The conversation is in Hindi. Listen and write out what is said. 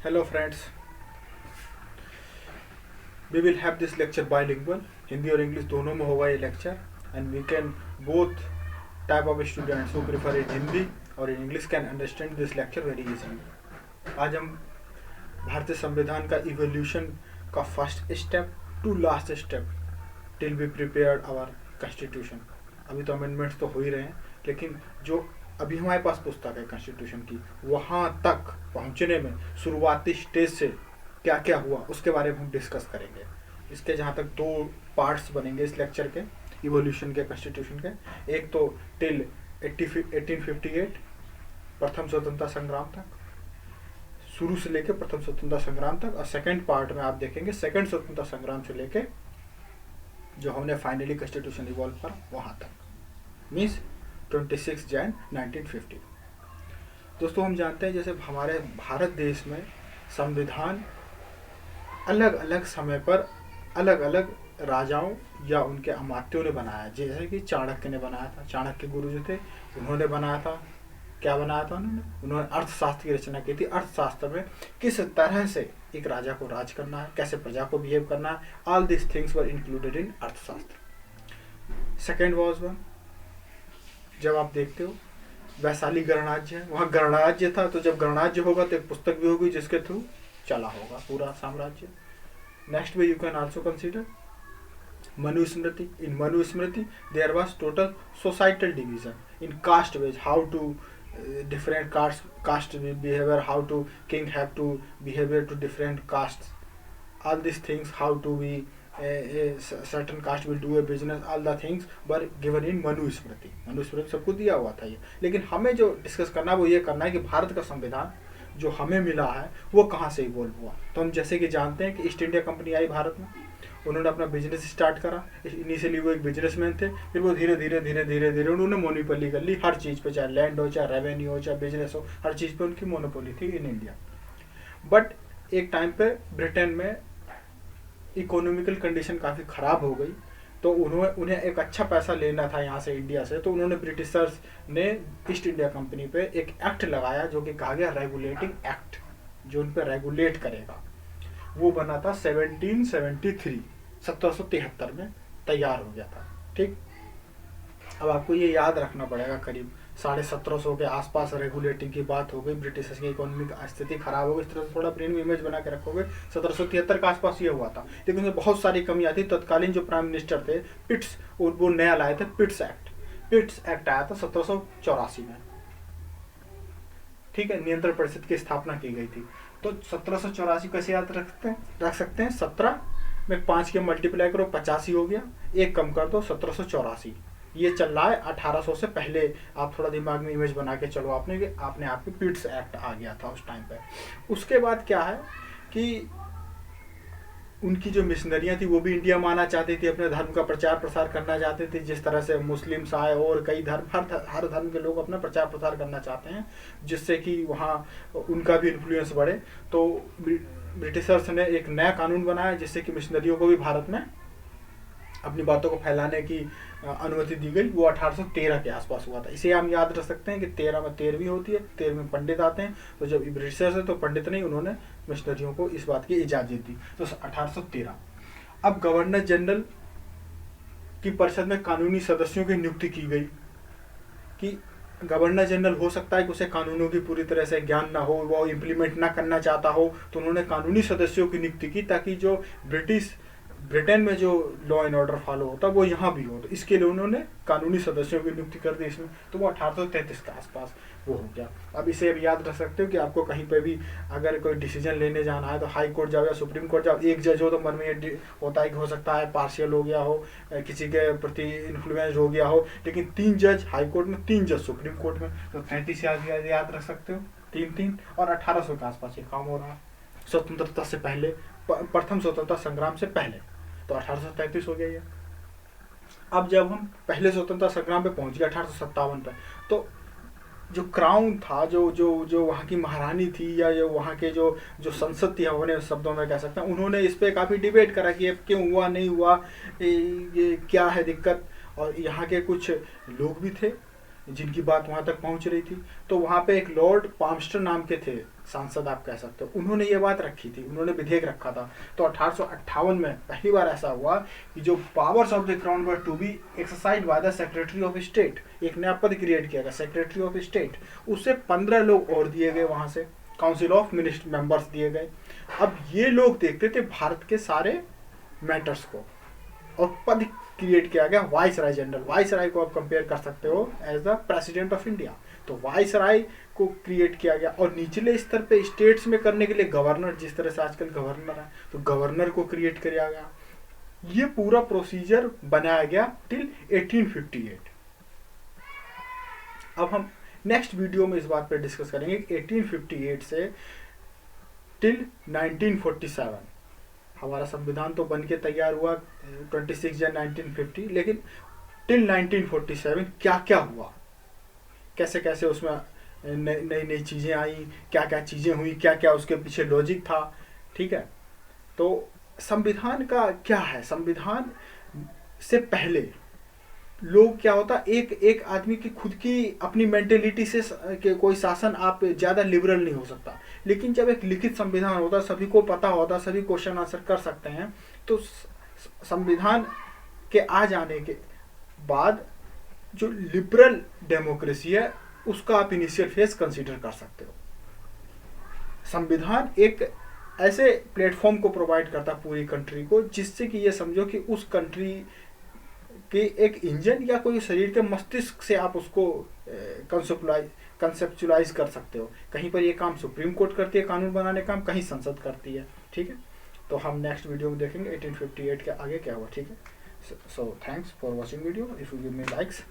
Hello friends, we will have this lecture bilingual. Hindi और इंग्लिश दोनों में होगा ये lecture and we can both type of students who prefer in Hindi और in English can understand this lecture very easily. आज हम भारतीय संविधान का इवोल्यूशन का first step to last step till we prepared our constitution. अभी तो अमेंडमेंट्स तो हो ही रहे हैं, लेकिन जो अभी हमारे पास पुस्तक है कॉन्स्टिट्यूशन की, वहाँ तक पहुँचने में शुरुआती स्टेज से क्या क्या हुआ उसके बारे में हम डिस्कस करेंगे. इसके जहाँ तक दो पार्ट्स बनेंगे इस लेक्चर के, इवोल्यूशन के, कॉन्स्टिट्यूशन के. एक तो टिल 1858 प्रथम स्वतंत्रता संग्राम तक, शुरू से लेकर प्रथम स्वतंत्रता संग्राम तक, और सेकंड पार्ट में आप देखेंगे सेकंड स्वतंत्रता संग्राम से लेकर जो हमने फाइनली कॉन्स्टिट्यूशन इवॉल्व करा वहाँ तक, मीन्स 26 जैन 1950. दोस्तों, हम जानते हैं जैसे हमारे भारत देश में संविधान अलग अलग समय पर अलग अलग राजाओं या उनके अमात्यों ने बनाया. जैसे कि चाणक्य ने बनाया था, चाणक्य गुरु जो थे उन्होंने बनाया था. क्या बनाया था उन्होंने अर्थशास्त्र की रचना की थी. अर्थशास्त्र में किस तरह से एक राजा को राज करना है, कैसे प्रजा को बिहेव करना है, all this things were included in Arthashastra. Second was one, जब आप देखते हो वैशाली गणराज्य है, वहाँ गणराज्य था, तो जब गणराज्य होगा तो एक पुस्तक भी होगी जिसके थ्रू चला होगा पूरा साम्राज्य. Next way you can also consider Manusmriti. In Manusmriti there was total societal division in caste ways, how to different caste behavior, how to king have to behavior to different castes, all these things, how to be a certain caste will do a business, all the things were given in Manusmriti. Manusmriti सबको दिया हुआ था ये. लेकिन हमें जो डिस्कस करना है वो ये करना है कि भारत का संविधान जो हमें मिला है वो कहाँ से इवॉल्व हुआ. तो हम जैसे कि जानते हैं कि ईस्ट इंडिया कंपनी आई भारत में, उन्होंने अपना बिजनेस स्टार्ट करा. इनिशियली वो एक बिजनेसमैन थे, फिर वो धीरे धीरे धीरे धीरे धीरे उन्होंने मोनोपोली कर ली हर चीज़ पे, चाहे लैंड हो, चाहे रेवेन्यू हो, चाहे बिजनेस हो, हर चीज़ पे उनकी मोनोपोली थी इन इंडिया. बट एक टाइम पे ब्रिटेन में इकोनॉमिकल कंडीशन काफ़ी ख़राब हो गई, तो उन्हें एक अच्छा पैसा लेना था यहाँ से इंडिया से. तो उन्होंने ब्रिटिशर्स ने ईस्ट इंडिया कंपनी पे एक एक्ट लगाया जो कि कहा गया रेगुलेटिंग एक्ट, जो उन पर रेगुलेट करेगा. वो बना था 1773 में तैयार हो गया था. ठीक, अब आपको ये याद रखना पड़ेगा, करीब 1750 के आसपास रेगुलेटिंग की बात हो गई. ब्रिटिशर्स की इकोनॉमिक स्थिति खराब हो गई. इस तरह से थोड़ा ब्रेन में इमेज बना के रखोगे. 1773 के आसपास ये हुआ था, लेकिन उसमें बहुत सारी कमियां थी. तत्कालीन जो प्राइम मिनिस्टर थे पिट्स, वो नया लाए थे पिट्स एक्ट. पिट्स एक्ट आया था 1784 में. ठीक है, नियंत्रण परिषद की स्थापना की गई थी. तो 1784 कैसे याद रख सकते हैं. 17 में 5 के मल्टीप्लाई करो 85 हो गया, एक कम कर दो 1784. ये चल रहा है 1800 से पहले. आप थोड़ा दिमाग में इमेज बना के चलो आपने कि आपने आपके पिट्स एक्ट आ गया था उस टाइम पे. उसके बाद क्या है कि उनकी जो मिशनरियाँ थी वो भी इंडिया में आना चाहती थी, अपने धर्म का प्रचार प्रसार करना चाहते थे. जिस तरह से मुस्लिम्स आए और कई धर्म, हर धर्म के लोग अपना प्रचार प्रसार करना चाहते हैं, जिससे कि वहाँ उनका भी इन्फ्लुएंस बढ़े. तो ब्रिटिशर्स ने एक नया कानून बनाया जिससे कि मिशनरियों को भी भारत में अपनी बातों को फैलाने की अनुमति दी गई. वो 1813 के आसपास हुआ था. इसे हम याद रख सकते हैं कि 13 में 13वीं होती है, 13 में पंडित आते हैं. तो जब ब्रिटिशर्स है तो पंडित नहीं, उन्होंने मिशनरियों को इस बात की इजाज़त दी. तो 1813. अब गवर्नर जनरल की परिषद में कानूनी सदस्यों की नियुक्ति की गई कि गवर्नर जनरल हो सकता है कि उसे कानूनों की पूरी तरह से ज्ञान ना हो, वो इम्प्लीमेंट ना करना चाहता हो. तो उन्होंने कानूनी सदस्यों की नियुक्ति की ताकि जो ब्रिटेन में जो लॉ एंड ऑर्डर फॉलो होता वो यहाँ भी हो. तो इसके लिए उन्होंने कानूनी सदस्यों की नियुक्ति कर दी इसमें. तो वो 1833 के आसपास वो हो गया. अब इसे अब याद रख सकते हो कि आपको कहीं पे भी अगर कोई डिसीजन लेने जाना है तो हाई कोर्ट जाओ या सुप्रीम कोर्ट जाओ, एक जज हो तो मन में ये होता है कि हो सकता है पार्शियल हो गया हो, किसी के प्रति इन्फ्लुएंस हो गया हो. लेकिन 3 जज हाई कोर्ट में, 3 जज सुप्रीम कोर्ट में. तो 33 याद रख सकते हो, 3 और 1800 के आसपास ये काम हो रहा है. स्वतंत्रता से पहले, प्रथम स्वतंत्रता संग्राम से पहले. तो 1833 हो गया ये. अब जब हम पहले स्वतंत्रता संग्राम पे पहुंच गए 1857 पे, तो जो क्राउन था, जो वहाँ की महारानी थी या जो वहाँ के जो संसद थी, अपने शब्दों में कह सकते हैं, उन्होंने इस पे काफ़ी डिबेट करा कि ये क्यों हुआ, नहीं हुआ, ये क्या है दिक्कत. और यहाँ के कुछ लोग भी थे जिनकी बात वहाँ तक पहुँच रही थी। तो वहाँ पे एक लॉर्ड पाम्स्टन नाम के थे सांसद, आप कह सकते हो, उन्होंने ये बात रखी थी, उन्होंने विधेयक रखा था। तो 1858 में पहली बार ऐसा हुआ कि जो powers of the crown were to be exercise by the secretary of state, एक नया पद क्रिएट किया गया, सेक्रेटरी ऑफ स्टेट। उससे 15 लोग और दिए गए, वहाँ से काउंसिल ऑफ मिनिस्टर मेंबर्स दिए गए। अब ये लोग देखते थे भारत के सारे मैटर्स को, और पद क्रिएट किया गया viceroy general. Viceroy को आप कंपेयर कर सकते हो as the president of India. तो वाइस राय को क्रिएट किया गया, और निचले स्तर पे स्टेट्स में करने के लिए गवर्नर, जिस तरह से आजकल गवर्नर है, तो गवर्नर को क्रिएट किया गया। ये पूरा प्रोसीजर बनाया गया टिल 1858। अब हम नेक्स्ट वीडियो में इस बात पर डिस्कस करेंगे कि 1858 से टिल 1947 हमारा संविधान तो बन के तैयार हुआ 26 जनवरी 1950, लेकिन टिल 1947 क्या क्या हुआ, कैसे कैसे उसमें नई नई चीज़ें आई, क्या क्या चीज़ें हुई, क्या क्या उसके पीछे लॉजिक था। ठीक है, तो संविधान का क्या है, संविधान से पहले लोग क्या होता, एक आदमी की खुद की अपनी मेंटेलिटी से कि कोई शासन आप ज़्यादा लिबरल नहीं हो सकता। लेकिन जब एक लिखित संविधान होता, सभी को पता होता, सभी क्वेश्चन आंसर कर सकते हैं, तो संविधान के आ जाने के बाद जो लिबरल डेमोक्रेसी है उसका आप इनिशियल फेज कंसीडर कर सकते हो। संविधान एक ऐसे प्लेटफॉर्म को प्रोवाइड करता पूरी कंट्री को, जिससे कि ये समझो कि उस कंट्री कि एक इंजन या कोई शरीर के मस्तिष्क से आप उसको कंसेप्चुलाइज कर सकते हो। कहीं पर ये काम सुप्रीम कोर्ट करती है कानून बनाने का काम, कहीं संसद करती है। ठीक है, तो हम नेक्स्ट वीडियो में देखेंगे 1858 के आगे क्या हुआ। ठीक है, so thanks for watching video. If you give me likes,